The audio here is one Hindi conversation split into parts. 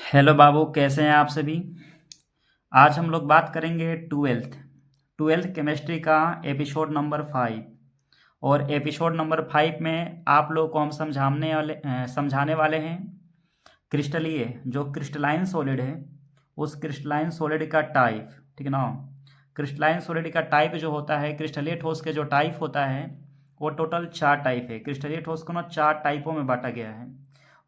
हेलो बाबू, कैसे हैं आप सभी। आज हम लोग बात करेंगे ट्वेल्थ केमिस्ट्री का एपिसोड नंबर 5। और एपिसोड नंबर 5 में आप लोग को हम समझाने वाले हैं क्रिस्टलीय जो क्रिस्टलाइन सॉलिड है, उस क्रिस्टलाइन सॉलिड का टाइप। ठीक है ना। क्रिस्टलाइन सॉलिड का टाइप जो होता है, क्रिस्टलीय ठोस के जो टाइप होता है वो टोटल 4 टाइप है। क्रिस्टलीय ठोस को ना 4 टाइपों में बांटा गया है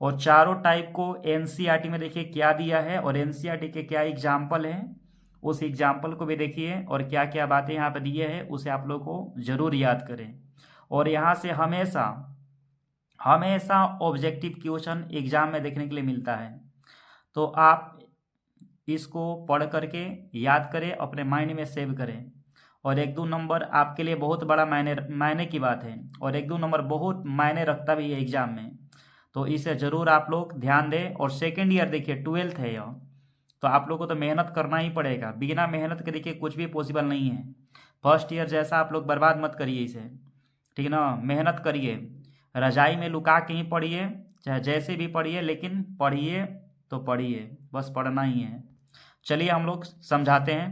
और चारों टाइप को एनसीईआरटी में देखिए क्या दिया है और एनसीईआरटी के क्या एग्जाम्पल है, उस एग्जाम्पल को भी देखिए और क्या क्या बातें यहाँ पे दिए हैं उसे आप लोग को जरूर याद करें। और यहाँ से हमेशा हमेशा ऑब्जेक्टिव क्वेश्चन एग्जाम में देखने के लिए मिलता है, तो आप इसको पढ़ करके याद करें, अपने माइंड में सेव करें। और 1-2 नंबर आपके लिए बहुत बड़ा मायने मायने की बात है और 1-2 नंबर बहुत मायने रखता भी है एग्जाम में, तो इसे ज़रूर आप लोग ध्यान दें। और सेकेंड ईयर देखिए, ट्वेल्थ है यह, तो आप लोग को तो मेहनत करना ही पड़ेगा। बिना मेहनत के देखिए कुछ भी पॉसिबल नहीं है। फर्स्ट ईयर जैसा आप लोग बर्बाद मत करिए इसे, ठीक है ना। मेहनत करिए, रजाई में लुका के ही पढ़िए, चाहे जैसे भी पढ़िए, लेकिन पढ़िए तो पढ़िए, बस पढ़ना ही है। चलिए हम लोग समझाते हैं।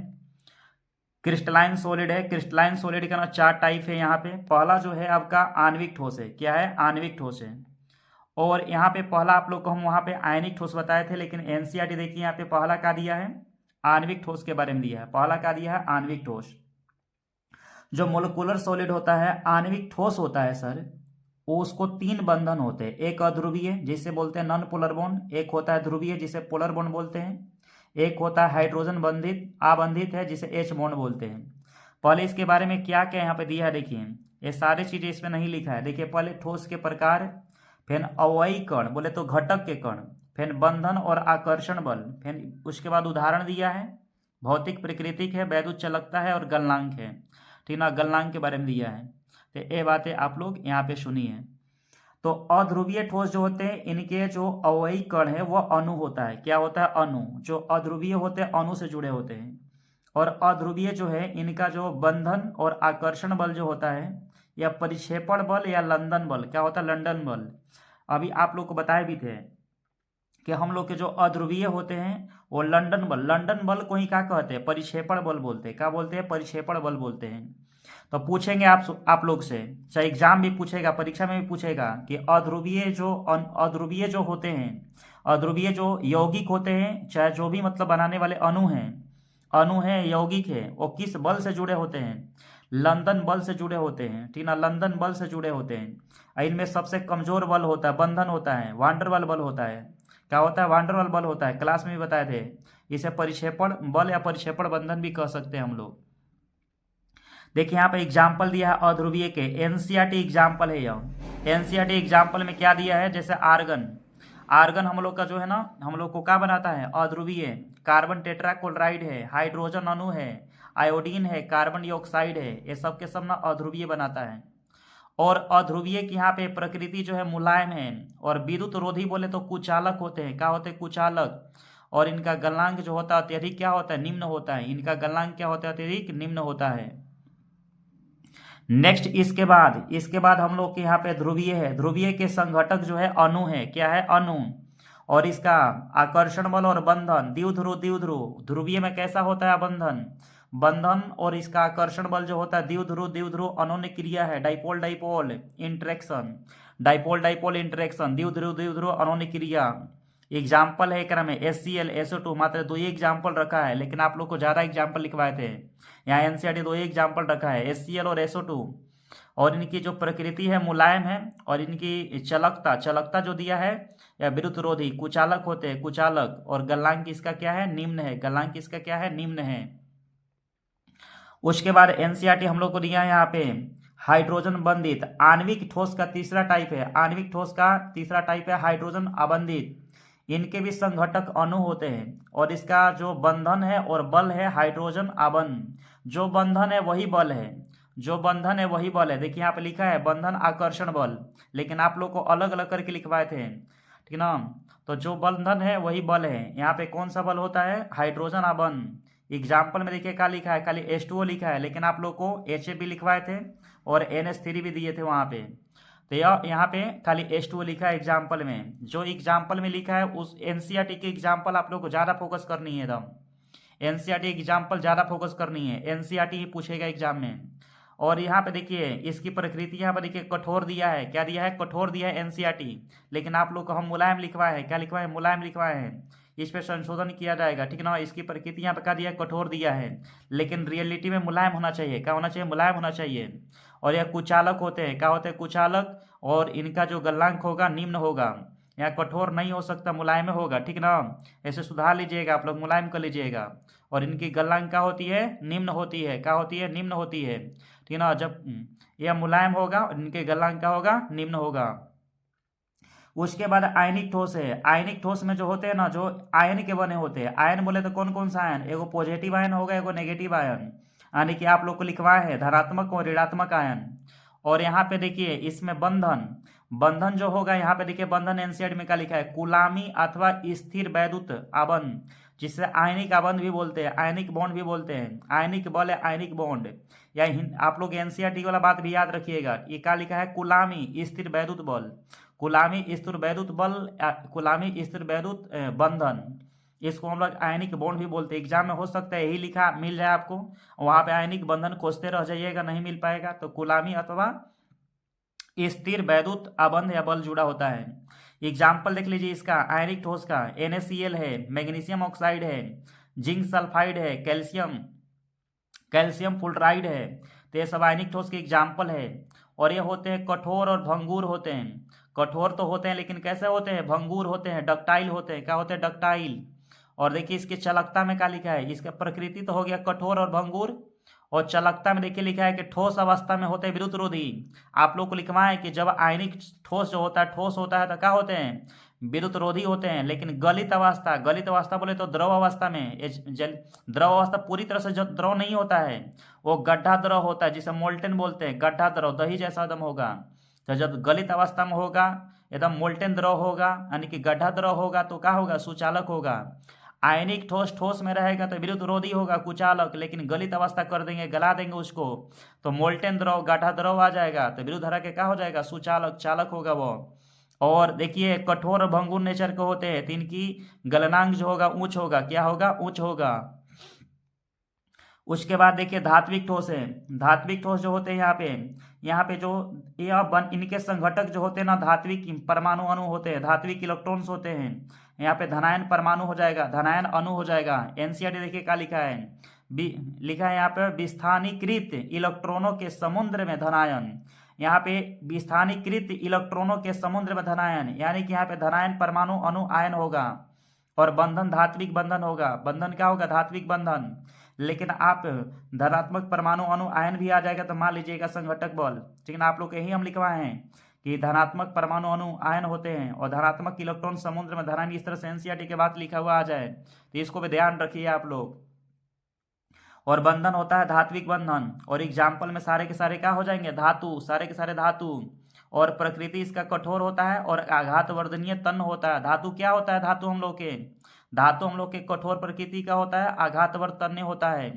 क्रिस्टलाइन सॉलिड है, क्रिस्टलाइन सॉलिड का ना 4 टाइप है यहाँ पे। पहला जो है आपका आणविक ठोस है। क्या है? आणविक ठोस है। और यहाँ पे पहला आप लोग को हम वहाँ पे आयनिक ठोस बताए थे, लेकिन एनसीईआरटी देखिए यहाँ पे पहला क्या दिया है, आणविक ठोस के बारे में दिया है। पहला क्या दिया है? आणविक ठोस। जो मोलिकुलर सॉलिड होता है, आणविक ठोस होता है सर, वो उसको 3 बंधन होते हैं। एक अध्रुवीय जिसे बोलते हैं नॉन पोलर बॉन्ड, एक होता है ध्रुवीय जिसे पोलर बॉन्ड बोलते हैं, एक होता है हाइड्रोजन बंधित आबंधित है जिसे एच बॉन्ड बोलते हैं। पहले इसके बारे में क्या क्या यहाँ पे दिया है देखिए, ये सारी चीजें इसमें नहीं लिखा है। देखिए पहले ठोस के प्रकार, फिर अवयवी कण बोले तो घटक के कण, फिर बंधन और आकर्षण बल, फिर उसके बाद उदाहरण दिया है, भौतिक प्राकृतिक है, वैद्युत चालकता है और गलनांक है। ठीक ना, गलनांक के बारे में दिया है। तो ये बातें आप लोग यहाँ पे सुनिए। तो अध्रुवीय ठोस जो होते हैं, इनके जो अवयवी कण है वो अणु होता है। क्या होता है? अणु। जो अध्रुवीय होते हैं अणु से जुड़े होते हैं। और अध्रुवीय जो है इनका जो बंधन और आकर्षण बल जो होता है, या परिक्षेपण बल या लंदन बल, क्या होता है? लंदन बल। अभी आप लोग को बताए भी थे कि हम लोग के जो अध्रुवीय होते हैं वो लंदन बल को ही क्या कहते हैं? परिक्षेपण बल बोलते हैं। क्या बोलते हैं? परिक्षेपण बल बोलते हैं। तो पूछेंगे आप लोग से, चाहे एग्जाम भी पूछेगा, परीक्षा में भी पूछेगा कि अध्रुवीय जो होते हैं, अध्रुवीय जो यौगिक होते हैं, चाहे जो भी मतलब बनाने वाले अणु हैं यौगिक है, वो किस बल से जुड़े होते हैं? लंदन बल से जुड़े होते हैं। ठीक ना, लंदन बल से जुड़े होते हैं। इनमें सबसे कमजोर बल होता है, बंधन होता है, वांडरवाल बल होता है। क्या होता है? वांडरवाल बल होता है, क्लास में भी बताए थे। इसे परिक्षेपण बल या परिक्षेपण बंधन भी कह सकते हैं हम लोग। देखिए यहाँ पे एग्जाम्पल दिया है अध्रुवीय के, एनसीईआरटी एग्जाम्पल है यह। एनसीईआरटी एग्जाम्पल में क्या दिया है? जैसे आर्गन, आर्गन हम लोग का जो है ना, हम लोग को क्या बनाता है? अध्रुवीय। कार्बन टेट्राक्लोराइड है, हाइड्रोजन अणु है, आयोडीन है, कार्बन डाइऑक्साइड है, ये सब के सब ना अध्रुवीय बनाता है। और अध्रुवीय की यहाँ पे प्रकृति जो है मुलायम है, और विद्युत रोधी बोले तो कुचालक होते हैं। क्या होते हैं? कुचालक। और इनका गलनांक जो होता है अत्यधिक क्या होता है? निम्न होता है। इनका गलनांक क्या होता है? अत्यधिक निम्न होता है। नेक्स्ट इसके बाद हम लोग के यहाँ पे ध्रुवीय है। ध्रुवीय के संघटक जो है अणु है। क्या है? अणु। और इसका आकर्षण बल और बंधन द्विध्रुव। ध्रुवीय में कैसा होता है? बंधन। बंधन और इसका आकर्षण बल जो होता है द्विध्रुव अनोन्य क्रिया है, dipole dipole interaction, dipole dipole interaction, द्विध्रुव अनोन्य क्रिया। एग्जाम्पल है एक में HCl SO2, मात्र 2 ही एग्जाम्पल रखा है, लेकिन आप लोग को ज़्यादा एग्जाम्पल लिखवाए थे। यहाँ एनसीईआरटी 2 ही एग्जाम्पल रखा है, HCl और SO2। और इनकी जो प्रकृति है मुलायम है, और इनकी चलकता जो दिया है, या विद्युतरोधी, कुचालक होते हैं, कुचालक। और गलनांक इसका क्या है? निम्न है। गलनांक इसका क्या है? निम्न है। उसके बाद एनसीईआरटी हम लोग को दिया है यहाँ पे हाइड्रोजन बंधित आणविक ठोस का तीसरा टाइप है। आणविक ठोस का तीसरा टाइप है हाइड्रोजन आबंधित। इनके भी संघटक अणु होते हैं, और इसका जो बंधन है और बल है हाइड्रोजन आबंध। जो बंधन है वही बल है, जो बंधन है वही बल है। देखिए यहाँ पे लिखा है बंधन आकर्षण बल, लेकिन आप लोग को अलग अलग करके लिखवाए थे, ठीक ना। तो जो बंधन है वही बल है। यहाँ पे कौन सा बल होता है? हाइड्रोजन आबंध। एग्जाम्पल में देखिए क्या लिखा है? खाली H2O लिखा है, लेकिन आप लोग को HF भी लिखवाए थे और NH3 भी दिए थे वहाँ पे। तो यह यहाँ पे खाली H2O लिखा है एग्जाम्पल में। जो एग्जाम्पल में लिखा है उस एनसीईआरटी के एग्जाम्पल आप लोग को ज़्यादा फोकस करनी है एकदम। एनसीईआरटी एग्जाम्पल ज़्यादा फोकस करनी है, एनसीईआरटी ही पूछेगा एग्जाम में। और यहाँ पे देखिए इसकी प्रकृति यहाँ पे देखिए कठोर दिया है, क्या दिया है, कठोर दिया है एनसीईआरटी, लेकिन आप लोग को हम मुलायम लिखवाए हैं, क्या लिखवाए हैं, मुलायम लिखवाए हैं। इस पे संशोधन किया जाएगा, ठीक ना। इसकी प्रकृति यहाँ पे क्या दिया है, कठोर दिया है, लेकिन रियलिटी में मुलायम होना चाहिए, क्या होना चाहिए, मुलायम होना चाहिए। और यह कुचालक होते हैं, क्या होते हैं, कुचालक, और इनका जो गलनांक होगा निम्न होगा। यहाँ कठोर नहीं हो सकता, मुलायम होगा, ठीक ना। ऐसे सुधार लीजिएगा आप लोग, मुलायम कर लीजिएगा। और इनकी गलनांक क्या होती है, निम्न होती है, क्या होती है, निम्न होती है, ठीक है ना। जब यह मुलायम होगा और इनके गलनांक क्या होगा, निम्न होगा। उसके बाद आयनिक ठोस है। आयनिक ठोस में जो होते हैं ना, जो आयन के बने होते हैं, आयन बोले तो कौन कौन सा आयन, एगो पॉजिटिव आयन होगा, एगो नेगेटिव आयन, यानी कि आप लोग को लिखवाए है धनात्मक और ऋणात्मक आयन। और यहाँ पे देखिए इसमें बंधन, बंधन जो होगा यहाँ पे देखिए बंधन एनसीईआरटी में क्या लिखा है, गुलामी अथवा स्थिर वैद्युत आबंध, जिसे आयनिक आबंध भी बोलते हैं, आयनिक बॉन्ड भी बोलते हैं, आयनिक बल है, आयनिक बॉन्ड। या आप लोग एनसीईआरटी वाला बात भी याद रखिएगा, ये क्या लिखा है, गुलामी स्थिर वैद्युत बल, गुलामी स्थिर वैद्युत बल, गुलामी स्थिर वैद्युत बंधन, इसको हम लोग आयनिक बॉन्ड भी बोलते हैं। एग्जाम में हो सकता है यही लिखा मिल जाए आपको, वहां पे आयनिक बंधन खोजते रह जाइएगा, नहीं मिल पाएगा। तो गुलामी अथवा स्थिर वैद्युत आबंध या बल जुड़ा होता है। एग्जाम्पल देख लीजिए इसका, आयनिक ठोस का NaCl है, मैग्नीशियम ऑक्साइड है, जिंक सल्फाइड है, कैल्शियम कैल्शियम फ्लोराइड है। तो ये सब आयनिक ठोस के एग्जाम्पल है। और ये होते हैं कठोर और भंगुर होते हैं। कठोर तो होते हैं लेकिन कैसे होते हैं, भंगुर होते हैं, डक्टाइल होते हैं, क्या होते हैं, डक्टाइल। और देखिए इसकी चालकता में क्या लिखा है, इसका प्रकृति तो हो गया कठोर और भंगुर, और चालकता में देखिए लिखा है कि ठोस अवस्था में होते हैं विद्युत रोधी। आप लोग को लिखवा है कि जब आयनिक ठोस जो होता है, ठोस होता है तो क्या होते हैं, विद्युत रोधी होते हैं। लेकिन गलित अवस्था, गलित अवस्था बोले तो द्रव अवस्था में, द्रव अवस्था पूरी तरह से जो द्रव नहीं होता है, वो गड्ढा द्रव होता है, जिसे मोल्टेन बोलते हैं, गड्ढा द्रव, दही जैसा एकदम होगा। तो जब गलित अवस्था में होगा, एकदम मोल्टेन द्रव होगा, यानी कि गड्ढा द्रव होगा, तो क्या होगा, सुचालक होगा। आयनिक ठोस, ठोस में रहेगा तो विद्युत रोधी होगा, कुचालक। लेकिन गलित अवस्था कर देंगे, गला देंगे उसको, तो मोल्टेन द्रव, गाढ़ा द्रव आ जाएगा, तो विद्युत धारा के क्या हो जाएगा, सुचालक, चालक होगा वो। और देखिए कठोर और भंगुर नेचर के होते हैं, तो इनकी गलनांक जो होगा उच्च होगा, क्या होगा, उच्च होगा। उसके बाद देखिए धात्विक ठोस है। धात्विक ठोस जो होते हैं यहाँ पे जो इनके संघटक जो होते हैं ना, धात्विक परमाणु अणु होते हैं, धात्विक इलेक्ट्रॉन्स होते हैं। यहाँ पे धनायन परमाणु हो जाएगा, धनायन अणु हो जाएगा। एनसीईआरटी देखिए क्या लिखा है, लिखा है यहाँ पे विस्थानीकृत इलेक्ट्रॉनों के समुद्र में धनायन। यहाँ पे विस्थानीकृत इलेक्ट्रॉनों के समुद्र में धनायन, यानी कि यहाँ पे धनायन परमाणु अणु आयन होगा। और बंधन धात्विक बंधन होगा, बंधन क्या होगा, धात्विक बंधन। लेकिन आप धनात्मक परमाणु अणु आयन भी आ जाएगा तो मान लीजिएगा संघटक बल, ठीक है ना। आप लोग यही हम लिखवाए हैं कि धनात्मक परमाणु अणु आयन होते हैं और धनात्मक इलेक्ट्रॉन समुद्र में धनायन, इस तरह से एनसीईआरटी के बाद लिखा हुआ आ जाए, तो इसको भी ध्यान रखिए आप लोग। और बंधन होता है धात्विक बंधन, और एग्जाम्पल में सारे के सारे क्या हो जाएंगे, धातु, सारे के सारे धातु। और प्रकृति इसका कठोर होता है और आघात वर्धनीय तन्य होता है। धातु क्या होता है, धातु हम लोग के, धातु हम लोग के कठोर प्रकृति का होता है, आघातवर्त तन्य होता है।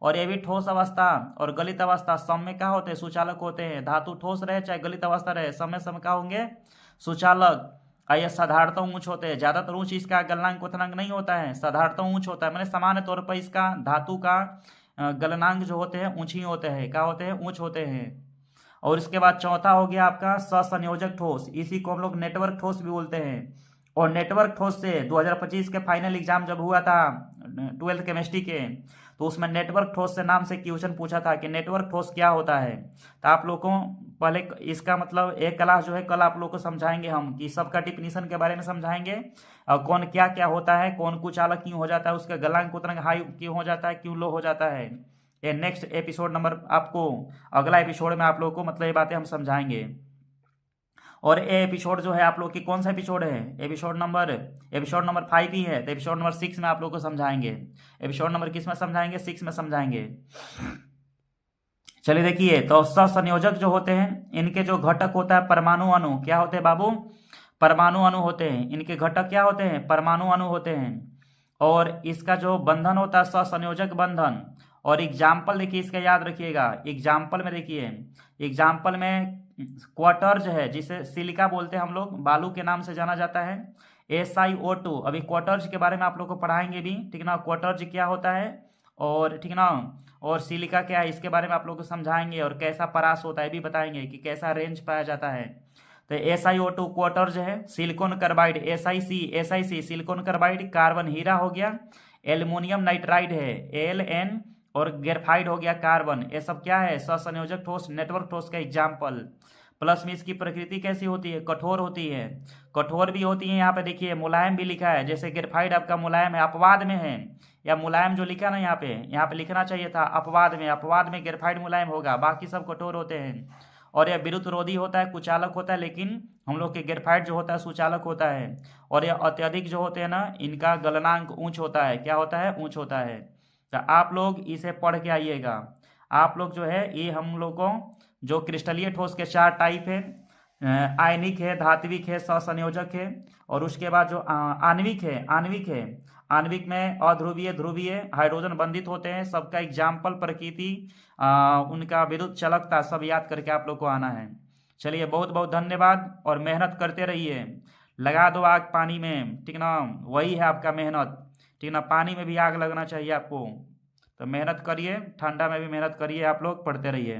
और ये भी ठोस अवस्था और गलित अवस्था सब में क्या होते हैं, सुचालक होते हैं। धातु ठोस रहे चाहे गलित अवस्था रहे, समय समय क्या होंगे, सुचालक। यह साधारणतः ऊंच होते हैं, ज्यादातर ऊंच इसका गलनांक उतनांक नहीं होता है, साधारणतः ऊंच होता है, मैंने सामान्य तौर पर इसका धातु का गलनांक जो होते हैं ऊंच ही होते हैं, क्या होते हैं, ऊंच होते हैं। और इसके बाद चौथा हो गया आपका ससंयोजक ठोस, इसी को हम लोग नेटवर्क ठोस भी बोलते हैं। और नेटवर्क ठोस से 2025 के फाइनल एग्जाम जब हुआ था 12th केमिस्ट्री के, तो उसमें नेटवर्क ठोस से नाम से क्वेश्चन पूछा था कि नेटवर्क ठोस क्या होता है। तो आप लोगों को पहले इसका मतलब एक क्लास जो है कल आप लोग को समझाएंगे हम, कि सबका डिफिनीशन के बारे में समझाएंगे, और कौन क्या क्या होता है, कौन कुचालक क्यों हो जाता है, उसका गलनांक उतना हाई क्यों हो जाता है, क्यों लो हो जाता है। ये नेक्स्ट एपिसोड नंबर आपको, अगला एपिसोड में आप लोग को मतलब ये बातें हम समझाएंगे। और ये एपिसोड जो है आप लोग की कौन सा एपिसोड है, एपिसोड नंबर 5 ही है, तो एपिसोड नंबर 6 में आप लोग को समझाएंगे। एपिसोड नंबर किस में समझाएंगे, 6 में समझाएंगे। चलिए देखिए, तो सहसंयोजक जो होते हैं, इनके जो घटक होता है परमाणु अणु, क्या होते हैं बाबू, परमाणु अणु होते हैं। इनके घटक क्या होते हैं, परमाणु अणु होते हैं। और इसका जो बंधन होता है सहसंयोजक बंधन। और एग्जाम्पल देखिए इसका याद रखिएगा, एग्जाम्पल में देखिए, एग्जाम्पल में क्वार्टर्ज है जिसे सिलिका बोलते हैं हम लोग, बालू के नाम से जाना जाता है। SiO2, अभी क्वार्टर्ज के बारे में आप लोग को पढ़ाएंगे भी, ठीक ना, क्वार्टर्ज क्या होता है और ठीक ना, और सिलिका क्या है इसके बारे में आप लोग को समझाएंगे, और कैसा परास होता है भी बताएंगे कि कैसा रेंज पाया जाता है। तो SiO2 क्वार्टर्ज है। Silicon carbide SiC silicon carbide, carbon हीरा हो गया, एल्युमिनियम नाइट्राइड है Al, और ग्रेफाइड हो गया कार्बन। ये सब क्या है, सहसंयोजक ठोस, नेटवर्क ठोस का एग्जाम्पल। प्लस में इसकी प्रकृति कैसी होती है, कठोर होती है, कठोर भी होती है। यहाँ पे देखिए मुलायम भी लिखा है, जैसे ग्रेफाइड आपका मुलायम है, अपवाद में है, या मुलायम जो लिखा ना यहाँ पे लिखना चाहिए था अपवाद में, अपवाद में ग्रेफाइड मुलायम होगा, बाकी सब कठोर होते हैं। और यह विद्युत रोधी होता है, कुचालक होता है, लेकिन हम लोग के ग्रेफाइट जो होता है सुचालक होता है। और यह अत्यधिक जो होते हैं ना, इनका गलनांक ऊंच होता है, क्या होता है, ऊंच होता है। तो आप लोग इसे पढ़ के आइएगा। आप लोग जो है ये हम लोग को जो क्रिस्टलीय ठोस के 4 टाइप है, आयनिक है, धात्विक है, सहसंयोजक है, और उसके बाद जो आणविक में अध्रुवीय, ध्रुवीय, हाइड्रोजन बंधित होते हैं, सबका एग्जाम्पल, प्रकृति, उनका विद्युत चलकता, सब याद करके आप लोग को आना है। चलिए बहुत बहुत धन्यवाद, और मेहनत करते रहिए। लगा दो आग पानी में, ठीक ना, वही है आपका मेहनत, ठीक ना, पानी में भी आग लगना चाहिए आपको। तो मेहनत करिए, ठंडा में भी मेहनत करिए, आप लोग पढ़ते रहिए।